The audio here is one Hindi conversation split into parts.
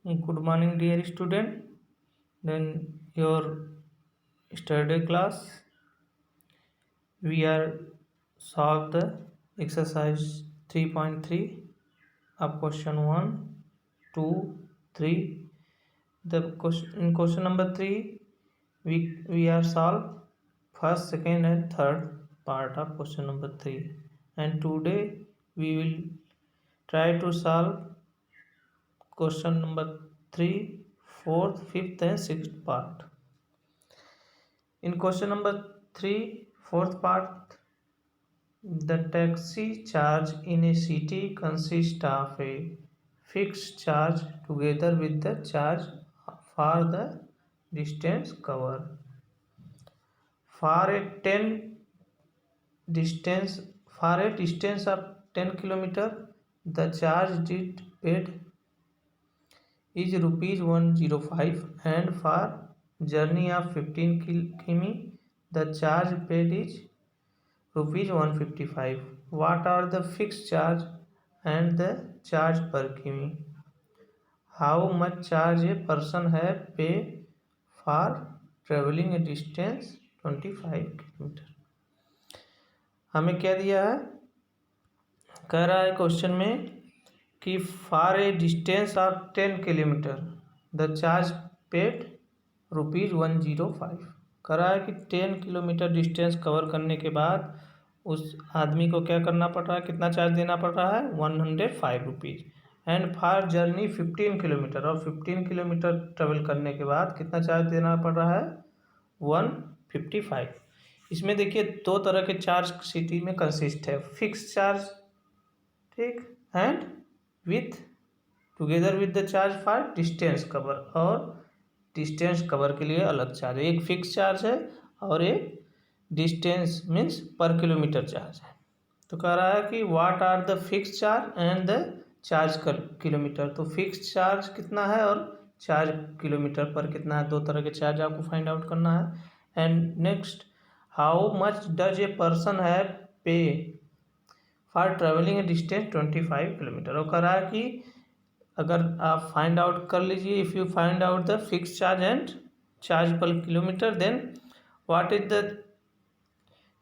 Good morning, dear student. Then your study class. We are solve the exercise 3.3 of question 1, 2, 3. The question in question number 3, we are solve first, second, and third part of question number 3. And today we will try to solve question number 3, fourth, fifth, and sixth part. In question number 3, fourth part, the taxi charge in a city consists of a fixed charge together with the charge for the distance covered. For a 10 distance for a distance of 10 km, the charge did paid is rupees 105, and for journey of 15 km, the charge paid is rupees 155. What are the fixed charge and the charge per km? How much charge a person have pay for traveling a distance 25 km? हमें क्या दिया है? कह रहा है क्वेश्चन में कि for a distance of 10 kilometre the charge paid rupees 105. कह रहा है कि 10 किलोमीटर डिस्टेंस कवर करने के बाद उस आदमी को क्या करना पड़ रहा है, कितना चार्ज देना पड़ रहा है? 105 rupees. And for journey 15 kilometre, और 15 किलोमीटर ट्रेवल करने के बाद कितना चार्ज देना पड़ रहा है? 155. इसमें देखिए दो तरह के चार्ज सिटी में कंसिस्ट है, फिक्स चार्ज, ठीक, and with together with the charge for distance cover, और डिस्टेंस कवर के लिए अलग चार्ज. एक फिक्स चार्ज है और एक distance means per kilometre charge है. तो कह रहा है कि what are the fix charge and the charge kilometre. तो फिक्स चार्ज कितना है और चार्ज किलोमीटर पर कितना है, दो तरह के चार्ज आपको फाइंड आउट करना है. And next, how much does a person have pay for travelling a distance 25 kilometre. और कह रहा है कि अगर आप फाइंड आउट कर लीजिए, if you find out the fix charge and charge per kilometre, then what is the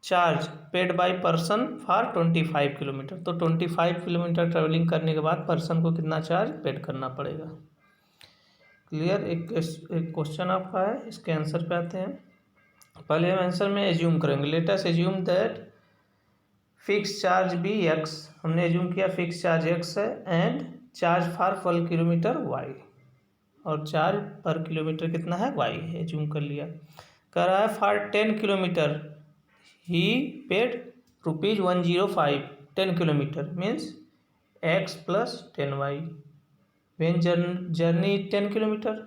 charge paid by person for 25 kilometre. तो 25 किलोमीटर ट्रेवलिंग करने के बाद पर्सन को कितना चार्ज पेड करना पड़ेगा. क्लियर. एक क्वेश्चन आपका है, इसके आंसर पे आते हैं. पहले हम आंसर में एज्यूम करेंगे. Let us assume that fix charge be x. हमने एज्यूम किया फिक्स चार्ज एक्स है and charge for per kilometre y, और चार्ज पर किलोमीटर कितना है? वाई है, एज्यूम कर लिया. कह रहा है for 10 kilometre he paid rupees 105. 10 kilometre means x plus 10y. When journey 10 kilometre,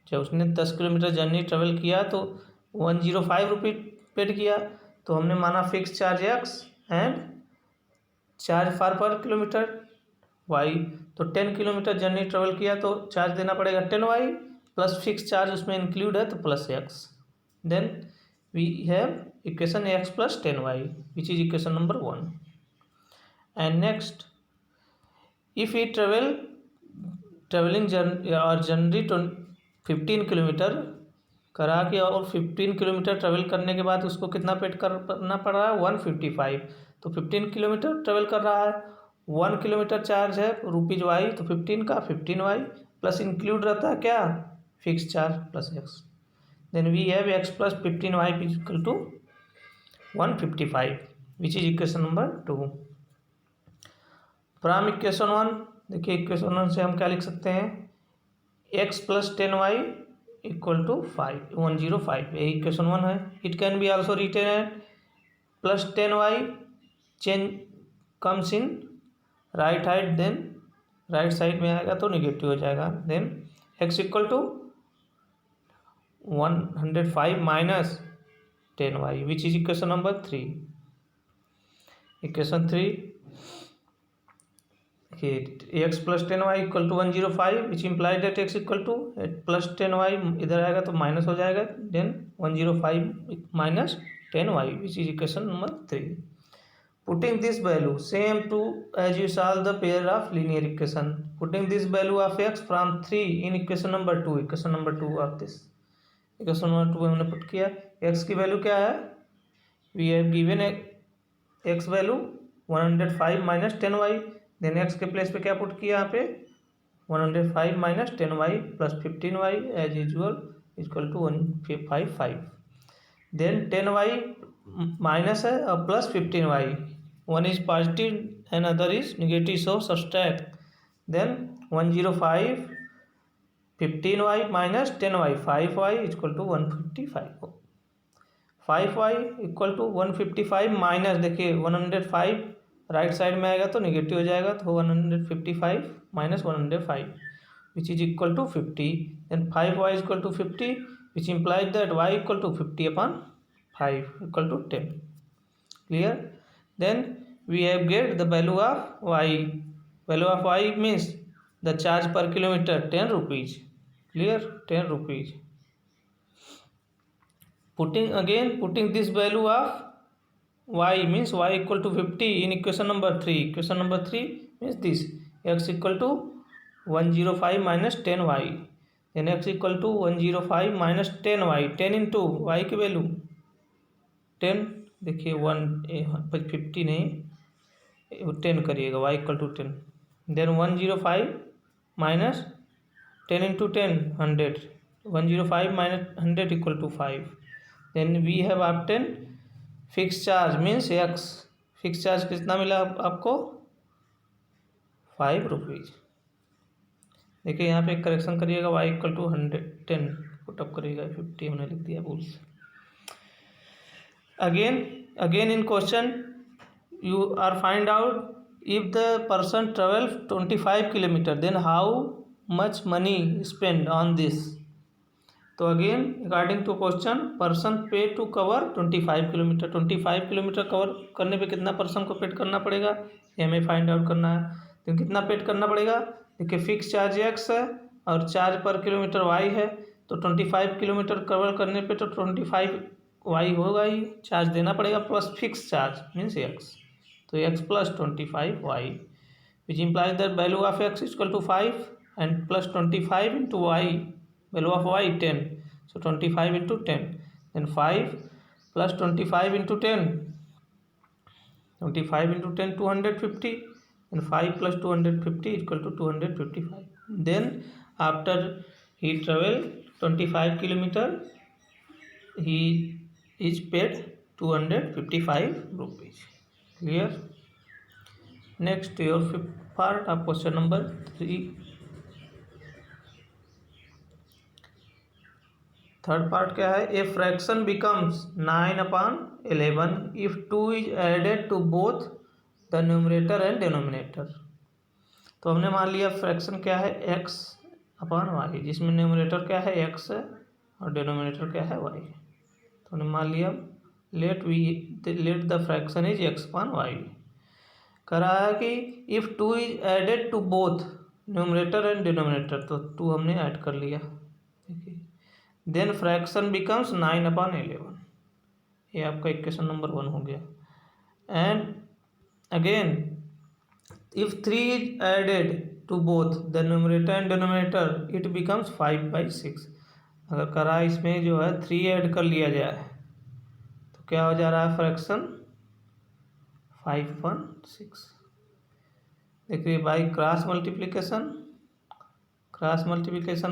जब उसने 10 किलोमीटर जर्नी ट्रेवल किया तो 105 रुपये पेड किया. तो हमने माना fix charge x and charge for per kilometre Y. तो 10 किलोमीटर जर्नी ट्रेवल किया तो चार्ज देना पड़ेगा 10y, प्लस फिक्स चार्ज उसमें इंक्लूड है तो plus x. Then we have equation x plus 10y which is equation number 1. And next, if he travelling journey 15 kilometre करा के, और 15 किलोमीटर ट्रेवल करने के बाद उसको कितना पेड करना पड़ रहा है? 155. तो 15 किलोमीटर ट्रेवल कर रहा है, 1 किलोमीटर चार्ज है रुपीज़ वाई, तो 15 का 15y प्लस इंक्लूड रहता है क्या? Fix charge plus x. Then we have x plus 15y equal to 155 which is equation number 2. From equation 1, देखिए इक्वेशन 1 से हम क्या लिख सकते हैं? X plus 10y equal to 105. ये इक्वेशन 1 है. It can be also written at plus 10y change comes in right side, then right side में आएगा तो निगेटिव हो जाएगा. Then x equal to 105 minus 10y which is equation number 3. Equation 3, x plus 10y equal to 105 which implied that x equal to plus 10y, इधर आएगा तो माइनस हो जाएगा. Then 105 minus 10y which is equation number 3. Putting this value same to as you solve the pair of linear equation. Putting this value of x from 3 in equation number 2. Equation number 2 of this. Equation number 2 हमने put किया. x की value क्या है? We have given x value 105 minus 10y. Then x के place पे क्या put किया यहाँ पे? 105 minus 10y plus 15y as usual is equal to 155. Then 10y minus है और plus 15y. One is positive and other is negative, so subtract. Then 105 15y minus 10y 5y is equal to 155. 5y equal to 155 minus देखिए 105 राइट साइड में आएगा तो निगेटिव हो जाएगा तो 155 minus 105 which is equal to 50. Then 5y is equal to 50 which implies that y equal to 50 upon 5 equal to 10. Clear. Then we have get the value of y. Value of y means the charge per kilometer 10 rupees. Clear. 10 rupees. Putting this value of y means y equal to 50 in equation number 3. Equation number 3 means this x equal to 105 minus 10y. Then x equal to 105 minus 10y. 10 into y की वैल्यू 10 देखिए 50 नहीं 10 करिएगा y equal to 10. Then 105 minus 10 into 10 100. 105 minus 100 equal to 5. Then we have obtain fix charge means x. Fix charge कितना मिला आपको 5 रुपीज़. देखिए यहाँ पे करेक्शन करिएगा y इक्वल टू 110 पुटअप करिएगा 50 हमने लिख दिया भूल से. Again in question you are find out if the person travel 25 kilometer then how much money spend on this. तो again according to question person pay to cover 25 kilometer. 25 kilometre cover करने पे कितना पर्सन को पेड करना पड़ेगा ये हमें फाइंड आउट करना है. तो कितना पेड करना पड़ेगा देखिए फिक्स चार्ज x है और चार्ज पर किलोमीटर y है. तो 25 किलोमीटर कवर करने पे तो 25 y होगा ही चार्ज देना पड़ेगा plus fix charge means x. तो x plus 25y which implies that value of x equal to 5 and plus 25 into y value of y 10. So 25 into 10 then 5 plus 25 into 10 25 into 10 250 and 5 plus 250 equal to 255. Then after he travel 25 kilometre he is paid 255 rupees. Clear. Next your fifth part of question number 3. Third part क्या है. A fraction becomes 9/11 if 2 is added to both the numerator and denominator. तो हमने मान लिया फ्रैक्शन क्या है x अपॉन y जिसमें न्यूमरेटर क्या है x है और डिनोमिनेटर क्या है y. तो हमने मान लिया let the fraction is x upon y. कह रहा है कि if 2 is added to both numerator and denominator तो 2 हमने ऐड कर लिया. देखिए देन फ्रैक्शन बिकम्स 9/11. ये आपका इक्वेशन नंबर 1 हो गया. And again if 3 is added to both the numerator and denominator it becomes 5/6. अगर करा इसमें जो है 3 ऐड कर लिया जाए तो क्या हो जा रहा है फ्रैक्शन 5/6. देखिए बाई क्रॉस मल्टीप्लिकेशन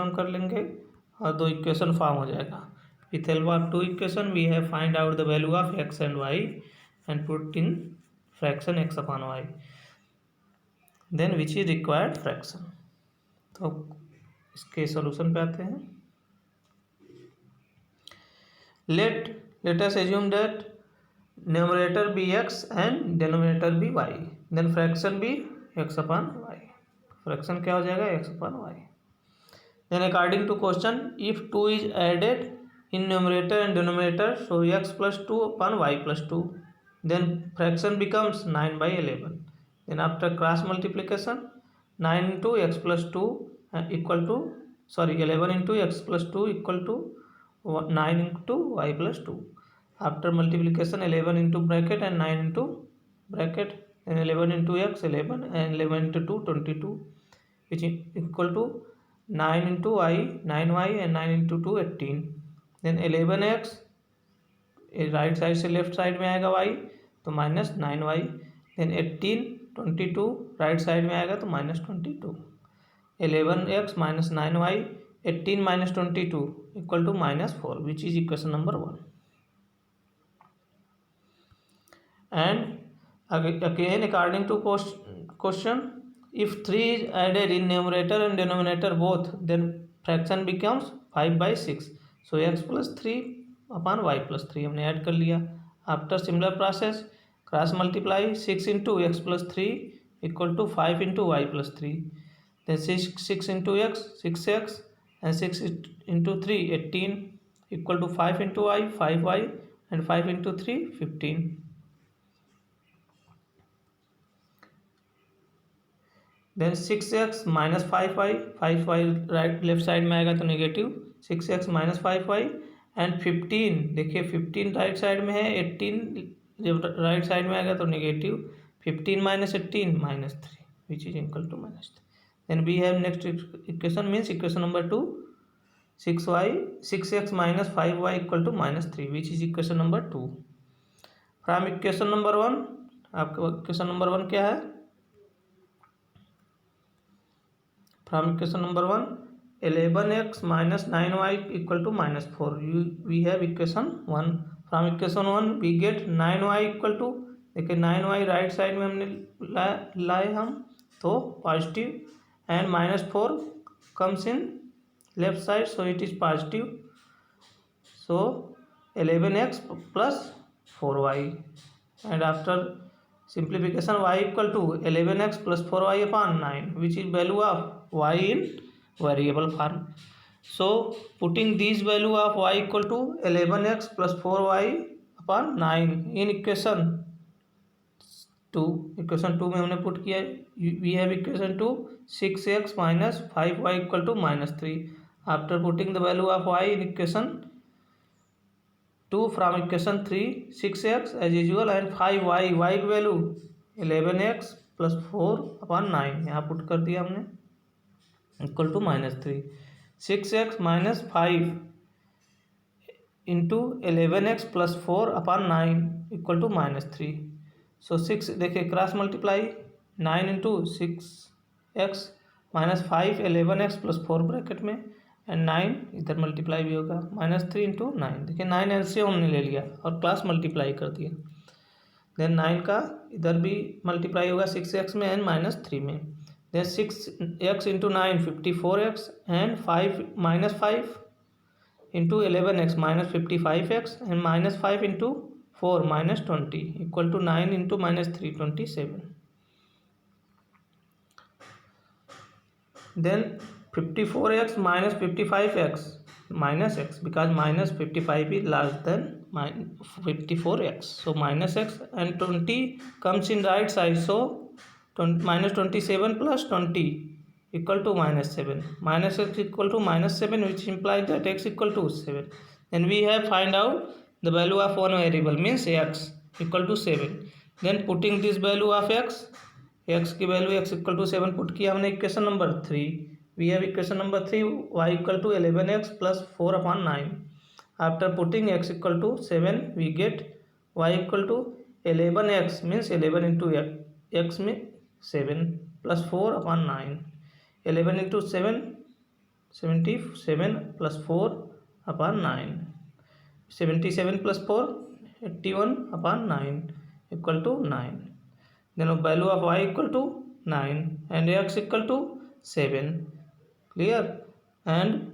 हम कर लेंगे और 2 इक्वेशन फॉर्म हो जाएगा. With help of 2 equation we have find out the value of x and y and put in fraction x upon y then which is required fraction. तो इसके सॉल्यूशन पे आते हैं. Let us assume that numerator be x and denominator be y. Then fraction be x upon y. Fraction क्या हो जाएगा x upon y. Then according to question, if 2 is added in numerator and denominator, so x plus 2 upon y plus 2. Then fraction becomes 9/11. Then after cross multiplication, 9 into x plus 2 equal to 11 into x plus 2 equal to 9 into y plus 2. After multiplication 11 into bracket and 9 into bracket, then 11 into x 11 and 11 into 2 22, which is equal to 9 into y 9y and 9 into 2 18. then 11x right side से लेफ्ट साइड में आएगा y तो minus 9y, then 18 22 right side में आएगा तो minus 22. 11x minus 9y 18 minus 22 equal to minus 4, which is equation number 1. And again according to question, if 3 is added in numerator and denominator both, then fraction becomes 5/6. So x plus 3 upon y plus 3 हमने ऐड कर लिया. After similar process, cross multiply 6 into x plus 3 equal to 5 into y plus 3. Then 6 into x 6x and 6 into 3 18 equal to 5 into y 5y and 5 into 3 15. Then 6x minus 5y 5y right left side में आएगा तो negative. 6x minus 5y and 15, देखिए 15 राइट साइड में है, 18 जब राइट साइड में आएगा तो negative. 15 minus 18 minus 3 which is equal to minus 3. Then we have next equation means equation number 2, 6x minus 5y equal to minus 3 which is equation number 2. From equation number 1, आपका equation number 1 क्या है? From equation number 1, 11x minus 9y equal to minus 4. We have equation 1. From equation 1 we get 9y equal to, देखिए 9y राइट साइड में हमने लाए हम तो positive, and minus 4 comes in left side so it is positive. So 11x plus 4y, and after simplification y equal to 11x plus 4y upon 9, which is value of y in variable form. So putting this value of y equal to 11x plus 4y upon 9 in equation 2, equation 2 में हमने पुट किया है. We have equation 2 6x minus 5y equal to minus 3. After putting the value of y in equation 2 from equation 3, 6x as usual and 5y, y की वैल्यू 11x plus 4 upon 9 यहाँ पुट कर दिया हमने equal to minus 3. 6x minus 5 into 11x plus 4 upon 9 equal to minus 3. सो 6 देखिए cross multiply 9 into 6x minus 5 11x plus 4 bracket में एंड 9 इधर मल्टीप्लाई भी होगा माइनस 3 इंटू 9. देखिए 9 एलसीएम हमने ले लिया और क्लास मल्टीप्लाई कर दिया. देन 9 का इधर भी मल्टीप्लाई होगा 6x में एंड माइनस 3 में. Then 6x into 9 54x and 5 minus 5 into 11x minus 55x and minus 5 into 4 minus 20 equal to 9 into minus 3 27. Then 54x minus 55x minus x, because minus 55 is larger than 54x, so minus x, and 20 comes in right side, so minus 27 plus 20 equal to minus 7. Minus x equal to minus 7, which implies that x equal to 7. Then we have find out the value of one variable means x equal to 7. Then putting this value of x की value x equal to 7 put किया हमने equation number 3. We have equation number 3 y equal to 11x plus 4 upon 9. After putting x equal to 7 we get y equal to 11x means 11 into x में 7 plus 4 upon 9. 11 into 7 77 plus 4 upon 9. 77 plus 4 81 upon 9 equal to 9. Then value of y equal to 9 and x equal to 7. Clear? And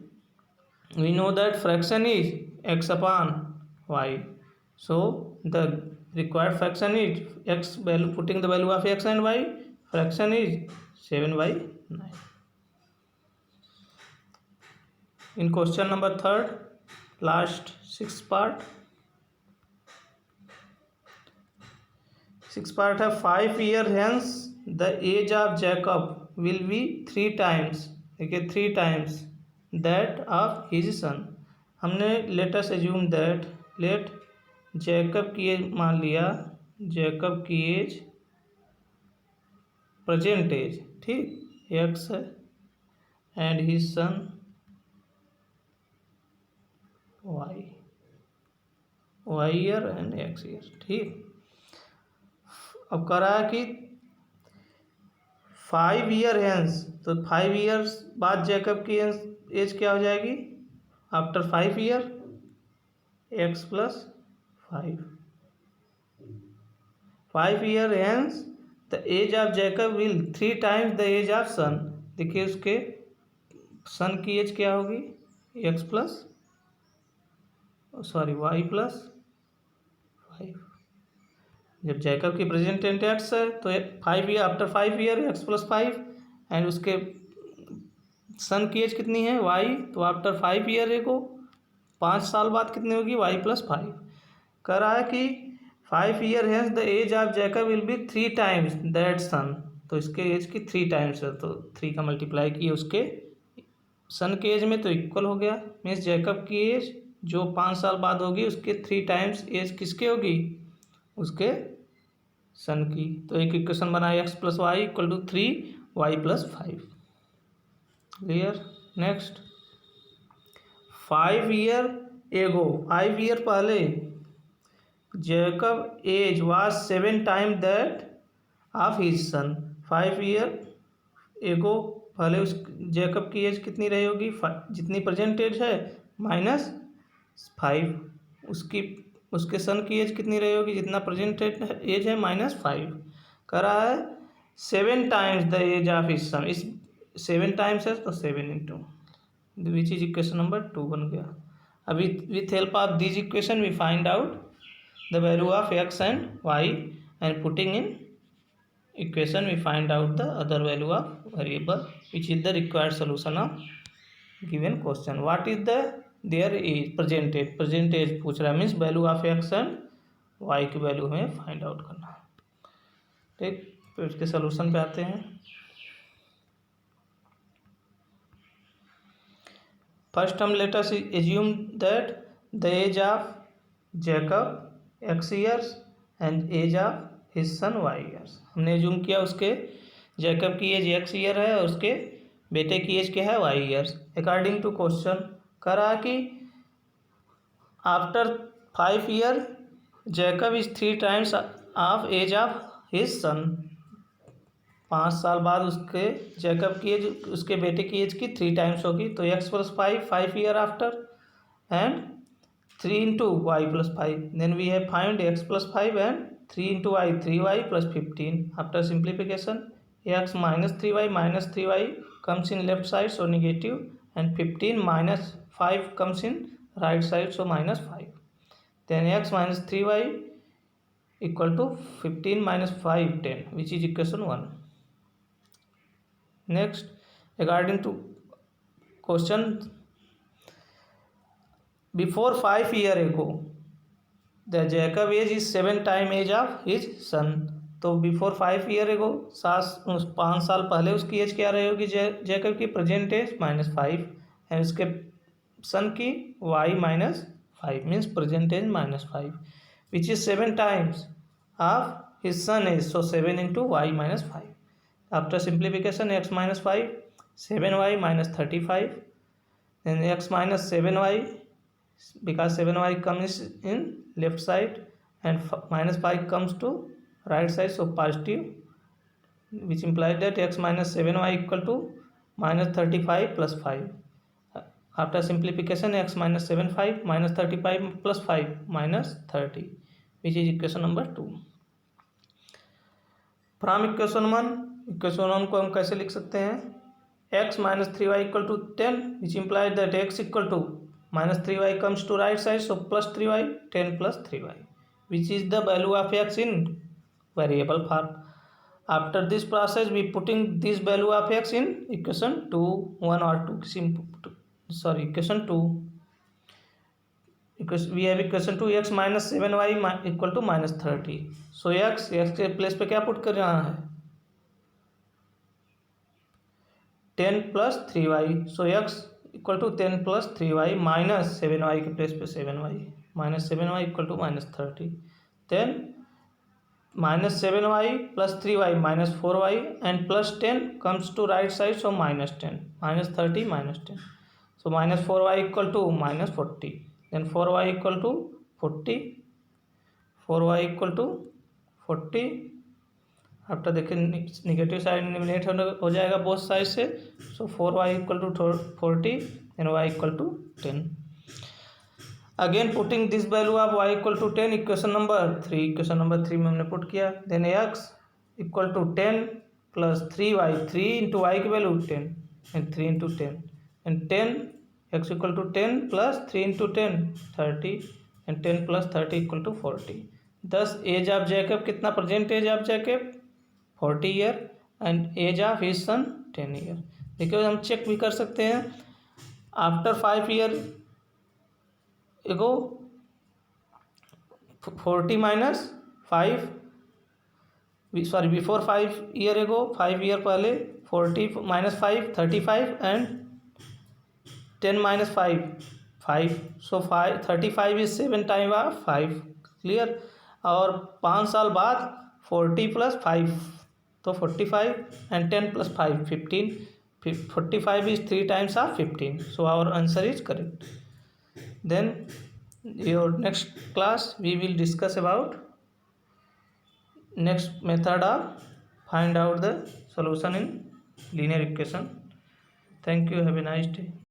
we know that fraction is x upon y. So the required fraction is x value, putting the value of x and y, fraction is 7/9. In question number 3rd, last 6th part. 6th part है 5 years hence the age of Jacob will be 3 times. देखिए 3 times that of his son. हमने let us assume that let Jacob की एज मान लिया जैकब की एज प्रेजेंट एज, ठीक, एक्स है and his son y, y year and x year, ठीक। अब कह रहा है कि 5 ईयर हेंस, तो 5 ईयर्स बाद जैकब की एज क्या हो जाएगी after 5 year, x plus 5 year hence the age of Jacob will 3 times the age of son. देखिए उसके सन की एज क्या होगी, x plus sorry y plus 5। जब जैकब की प्रेजेंट टेंस एक्स है तो 5 year after 5 year x plus 5, and उसके सन की एज कितनी है वाई, तो आफ्टर 5 ईयर को 5 साल बाद कितनी होगी वाई प्लस 5। कह रहा है कि 5 year has the age of Jacob will be 3 times that son, तो इसके एज की 3 टाइम्स है, तो 3 का मल्टीप्लाई किए उसके सन के एज में तो इक्वल हो गया। मीन्स जैकब की एज जो 5 साल बाद होगी उसके 3 टाइम्स एज किसके होगी, उसके सन की। तो एक इक्वेशन बनाया x plus y equal to 3 y plus 5। Clear. Next 5 year ago, 5 year पहले Jacob age was 7 time that of his son. 5 year ago पहले उस जैकब की एज कितनी रही होगी, जितनी प्रेजेंट एज है -5, उसकी उसके सन की एज कितनी रही होगी, जितना प्रेजेंट एज है -5। कह रहा है 7 times the age of his son, इस 7 टाइम्स है तो 7 into, which is equation number 2 बन गया। अभी with help of this equation we find out the value of x and y, and putting in equation we find out the other value of variable which is the required solution of given question. What is the their age, present age पूछ रहा है, means value of x and y की वैल्यू हमें फाइंड आउट करना। ठीक, तो इसके सोल्यूशन पे आते हैं। फर्स्ट हम let us assume that the age of Jacob x years and age of his son y years. हमने जूम किया उसके जैकब की एज एक्स ईयर है और उसके बेटे की एज क्या है y years. According to question कह रहा कि after 5 year Jacob is 3 times of age of his son. 5 साल बाद उसके जैकब की एज उसके बेटे की एज की 3 टाइम्स होगी, तो x plus 5 year after and 3 into y plus 5. Then we have find x plus 5 and 3 into y, 3y plus 15. After simplification, x minus 3y comes in left side, so negative, and 15 minus 5 comes in right side, so -5. Then x minus 3y equal to 15 minus 5, 10, which is equation 1. Next, according to question, before 5 year ago the Jacob age is 7 time age of his son। तो बिफोर 5 ईयर एगो 5 साल पहले उसकी एज क्या रही होगी जैकब की, प्रेजेंट एज -5, एंड उसके सन की y -5, means present age -5, which is 7 times of his son age, so 7 into y -5। After simplification x -5 7y -35, then x -7y because 7y comes in left side and -5 comes to right side, so positive, which implies that x minus 7y equal to -35 plus 5. After simplification x minus 75 -35 plus 5 -30, which is equation number 2. From equation 1 को हम कैसे लिख सकते हैं, x minus 3y equal to 10, which implies that x equal to -3y comes to right side, so plus 3y, 10 plus 3y, which is the value of x in variable form. After this process we putting this value of x in equation 2, 1 or 2, equation 2, because we have equation 2 x minus 7y equal to -30, so x के प्लेस पे क्या पुट कर रहा है 10 plus 3y, so x equal to 10 plus 3y minus 7y के प्लेस पे 7y, -7y equal to -30। Then -7y plus 3y minus 4y and plus 10 comes to right side, so -10, -30 -10. So -4y equal to -40. Then 4y equal to 40. 4y equal to 40. After देखिए निगेटिव साइड एलिमिनेट हो जाएगा बोथ साइड से. So 4y equal to 40 and y equal to 10. Again putting this value of y equal to 10, equation number 3 में हमने पुट किया. Then x equal to 10 plus 3y, 3 into y की value 10 and 3 into 10 and 10 x equal to 10 plus 3 into 10 30 and 10 plus 30 equal to 40. Thus age of Jacob कितना, present age of Jacob 40 year and age of his son 10 year. देखिए हम चेक भी कर सकते हैं. आफ्टर 5 ईयर एगो 40 minus 5, sorry before 5 year ago, 5 year पहले 40 minus 5 35 and 10 minus 5 5. So 35 is 7 time of 5. Clear. और 5 साल बाद 40 प्लस 5 तो 45 and 10 plus 5 15. 45 is 3 times of 15. So our answer is correct. Then your next class we will discuss about next method of find out the solution in linear equation. Thank you. Have a nice day.